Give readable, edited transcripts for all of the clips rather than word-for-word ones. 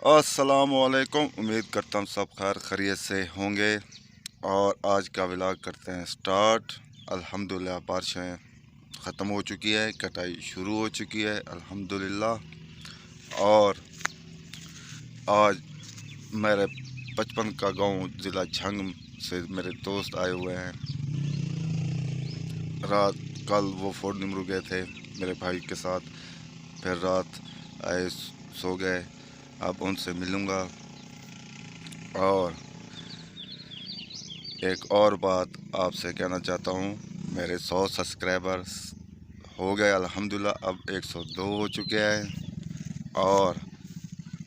अस्सलामुअलैकुम। उम्मीद करता हूँ सब खैर खैरियत से होंगे। और आज का व्लॉग करते हैं स्टार्ट। अल्हम्दुलिल्लाह बारिशें ख़त्म हो चुकी है, कटाई शुरू हो चुकी है अल्हम्दुलिल्लाह। और आज मेरे बचपन का गांव ज़िला झंग से मेरे दोस्त आए हुए हैं। रात कल वो फोर्ट निमरू गए थे मेरे भाई के साथ, फिर रात आए सो गए। अब उनसे मिलूँगा। और एक और बात आपसे कहना चाहता हूँ, मेरे 100 सब्सक्राइबर्स हो गए अल्हम्दुलिल्लाह। अब 102 हो चुके हैं। और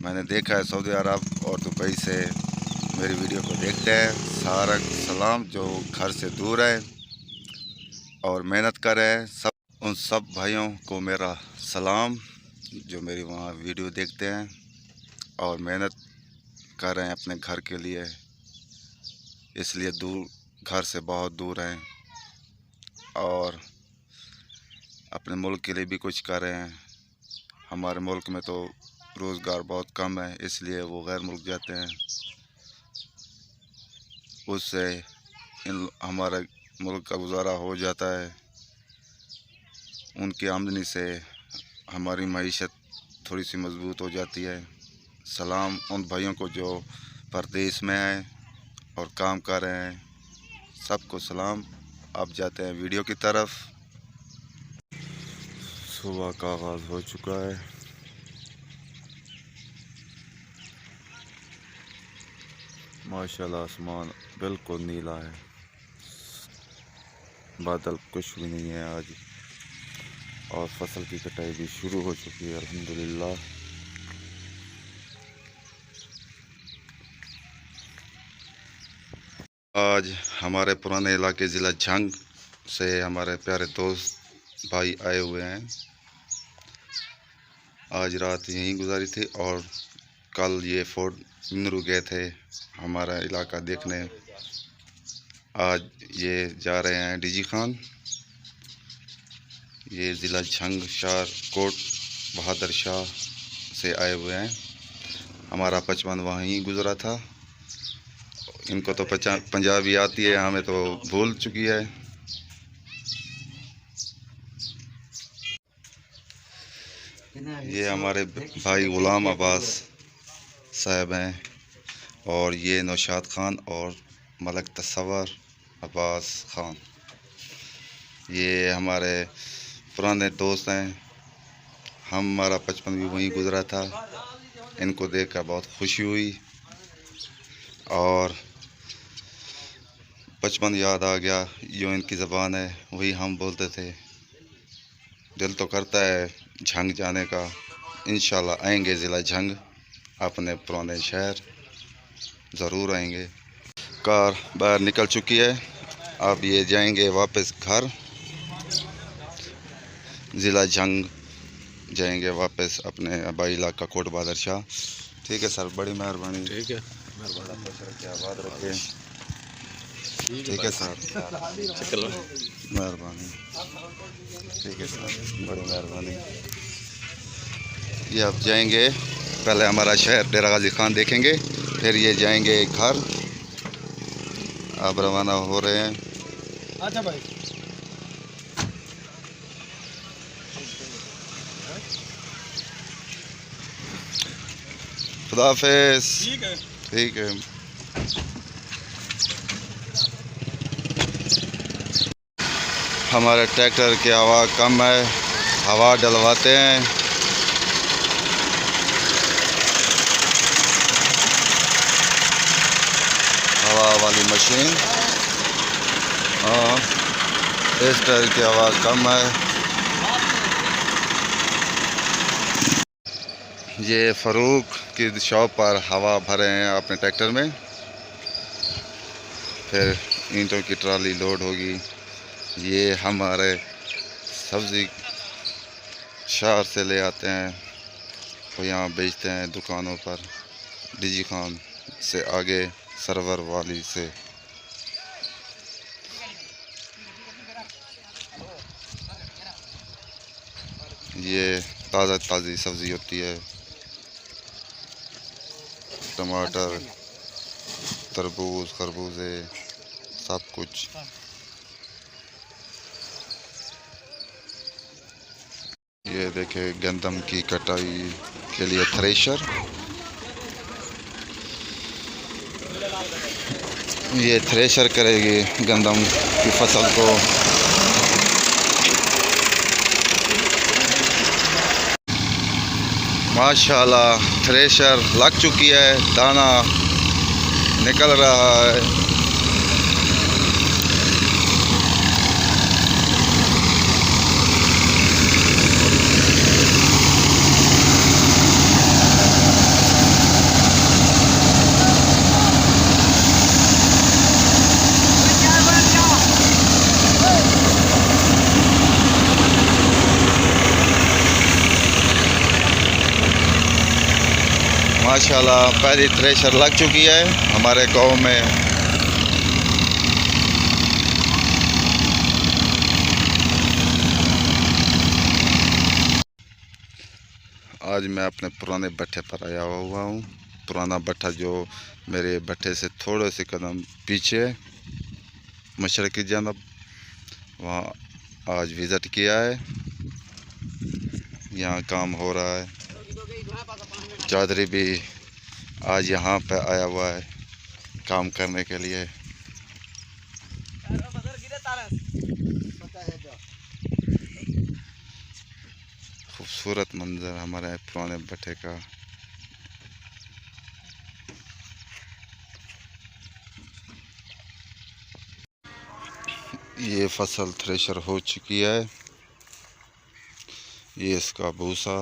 मैंने देखा है सऊदी अरब और दुबई से मेरी वीडियो को देखते हैं। सारा सलाम जो घर से दूर है और मेहनत कर रहे हैं, सब उन सब भाइयों को मेरा सलाम जो मेरी वहाँ वीडियो देखते हैं और मेहनत कर रहे हैं अपने घर के लिए, इसलिए दूर घर से बहुत दूर हैं और अपने मुल्क के लिए भी कुछ कर रहे हैं। हमारे मुल्क में तो रोज़गार बहुत कम है, इसलिए वो गैर मुल्क जाते हैं। उससे हमारे मुल्क का गुजारा हो जाता है। उनकी आमदनी से हमारी मईशत थोड़ी सी मजबूत हो जाती है। सलाम उन भाइयों को जो परदेश में हैं और काम कर रहे हैं, सबको सलाम। अब जाते हैं वीडियो की तरफ। सुबह का आगाज़ हो चुका है। माशाल्लाह आसमान बिल्कुल नीला है, बादल कुछ भी नहीं है आज। और फसल की कटाई भी शुरू हो चुकी है अल्हम्दुलिल्लाह। आज हमारे पुराने इलाके ज़िला झंग से हमारे प्यारे दोस्त भाई आए हुए हैं। आज रात यहीं गुजारी थी और कल ये फोर्ट निमरू गए थे हमारा इलाका देखने। आज ये जा रहे हैं डीजी खान। ये ज़िला झंग शार कोट बहादुर शाह से आए हुए हैं। हमारा बचपन वहीं गुजरा था। इनको तो पंजाबी आती है, हमें तो भूल चुकी है। ये हमारे भाई गुलाम अब्बास साहब हैं और ये नौशाद खान और मलक तसव्वुर अब्बास खान, ये हमारे पुराने दोस्त हैं। हमारा बचपन भी वहीं गुजरा था। इनको देखकर बहुत खुशी हुई और बचपन याद आ गया। जो इनकी ज़बान है वही हम बोलते थे। दिल तो करता है झंग जाने का। इंशाल्लाह आएंगे ज़िला झंग, अपने पुराने शहर ज़रूर आएंगे। कार बाहर निकल चुकी है। अब ये जाएंगे वापस घर। ज़िला झंग जाएंगे वापस अपने आबाई इलाका कोट बहादुर शाह। ठीक है सर, बड़ी मेहरबानी। ठीक है, आबाद रखे। ठीक है सर, मेहरबानी। ठीक है सर, बड़ी मेहरबानी। ये अब जाएंगे, पहले हमारा शहर डेरा गाजी खान देखेंगे, फिर ये जाएंगे घर। अब रवाना हो रहे हैं। अच्छा भाई, खुदा हाफिज़। ठीक है। हमारे ट्रैक्टर की हवा कम है, हवा डलवाते हैं। हवा वाली मशीन, हाँ, इस टायर की हवा कम है। ये फ़ारूक की शॉप पर हवा भरे हैं अपने ट्रैक्टर में। फिर ईंटों की ट्राली लोड होगी। ये हमारे सब्ज़ी शहर से ले आते हैं और यहाँ बेचते हैं दुकानों पर। डीजी खान से आगे सरवर वाली से। ये ताज़ा ताज़ी सब्ज़ी होती है। टमाटर, तरबूज, खरबूजे, सब कुछ। ये देखे गंदम की कटाई के लिए थ्रेशर। ये थ्रेशर करेगी गंदम की फसल को। माशाल्लाह थ्रेशर लग चुकी है, दाना निकल रहा है। माशाल्लाह पहली थ्रेशर लग चुकी है हमारे गांव में। आज मैं अपने पुराने भट्ठे पर आया हुआ हूँ। पुराना भट्ठा जो मेरे भट्ठे से थोड़े से कदम पीछे है, मशरक़ी जानब, वहाँ आज विज़िट किया है। यहाँ काम हो रहा है। चौधरी भी आज यहाँ पे आया हुआ है काम करने के लिए। खूबसूरत मंजर हमारे पुराने भट्ठे का। ये फसल थ्रेशर हो चुकी है। ये इसका भूसा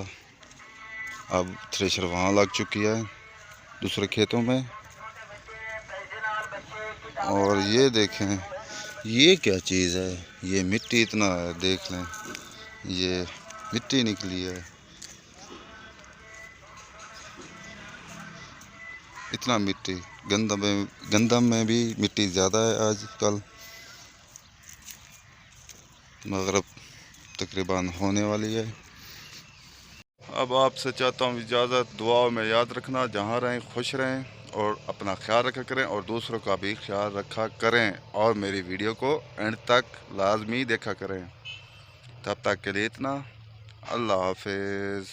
अब थ्रेशर वहाँ लग चुकी है दूसरे खेतों में। और ये देखें ये क्या चीज़ है, ये मिट्टी इतना है, देख लें ये मिट्टी निकली है। इतना मिट्टी, गंदम में भी मिट्टी ज़्यादा है आजकल। मगरिब तकरीबन होने वाली है। अब आपसे चाहता हूँ इजाज़त। दुआओं में याद रखना, जहाँ रहें खुश रहें और अपना ख्याल रखा करें और दूसरों का भी ख्याल रखा करें। और मेरी वीडियो को एंड तक लाजमी देखा करें। तब तक के लिए इतना। अल्लाह हाफिज़।